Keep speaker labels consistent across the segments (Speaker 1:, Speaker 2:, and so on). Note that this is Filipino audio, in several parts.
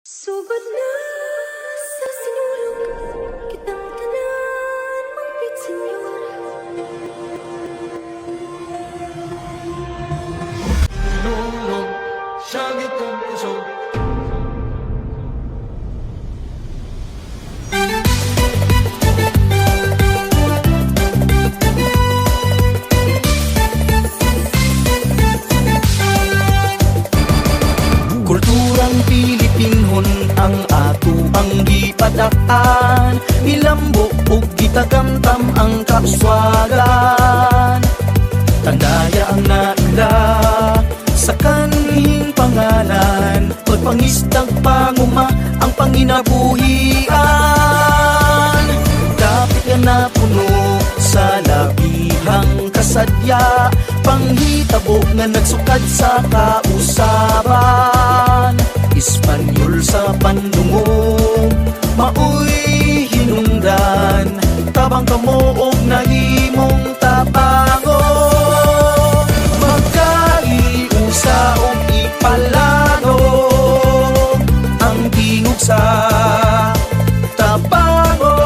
Speaker 1: Sugod na sa sinulog kitang tanan mangpit senyor.
Speaker 2: Nulog siya gitong puso. Kulturang Pilipinhon ang ato ang gipadaan, milambo ug gitagamtam ang kaswagan. Tandaya ang naila sa kanhing pangalan, pagpangistag panguma ang panginabuhian. Dapit nga napuno sa labihang kasadya, panghitabo nga nagsukad sa kausaban. Espanyol sa pandungog, maoy hinungdan, tabang kamo og nahimong tabango. Magkaiusa og ipalano ang tingog sa tabango.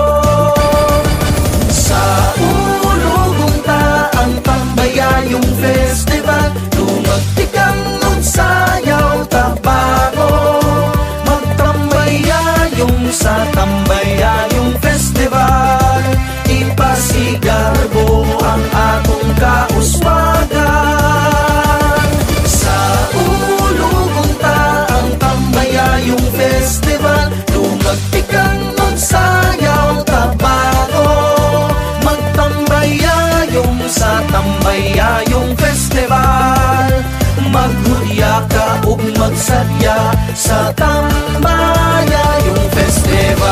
Speaker 2: Sa ulugong ta ang tambayayong festival, lumagtikang og sayaw tabango. Magtambayayong sa tambayayong festival, ipasigarbo ang atong kauswagan. Sa ulugong ta ang tambayayong festival, lumagtikang magsayaw tabango. Magtambayayong sa tambayayong festival, maghudya ka ug magsadya sa tambayayong festival.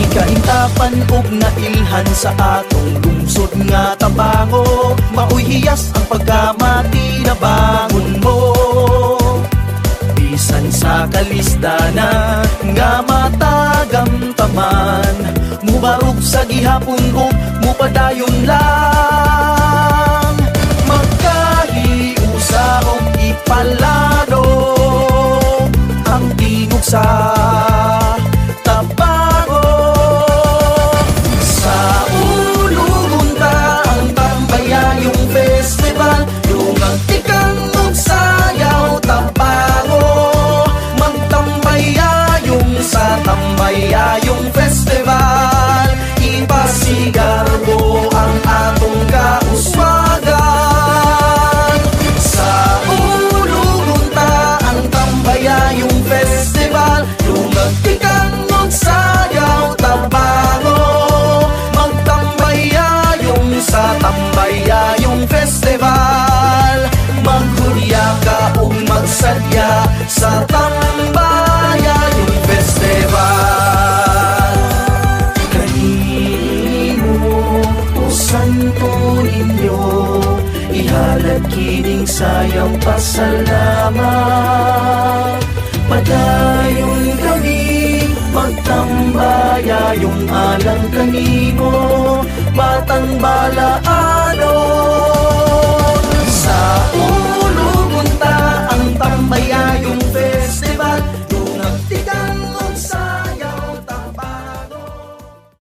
Speaker 2: Ikahintapan og nailhan sa atong lungsod nga tabango, maoy hiyas ang pagkamati na bangon mo. Bisan sa kalistana nga matagamtaman, mubarog sa gihapon ug mupadayon lang. Magkahiusa og ipalano ang tingog sa tabango. Sa ulugong ta ang tambayayong festival, lumagtikang og sayaw tabango. Magtambayayong sa tambayayong festival, ipasigarbo ang atong kauswagan. Sa ulugong ta ang tambayayong festival, lumagtikang og sayaw tabango. Magtambayayong sa tambayayong festival, maghudya ka ug magsadya sa tambayayong festival. Kanino o Santo Niño, ihalad kining sayaw pasalamat. Padayon kami magtambayayong alang kanimo, batang balaan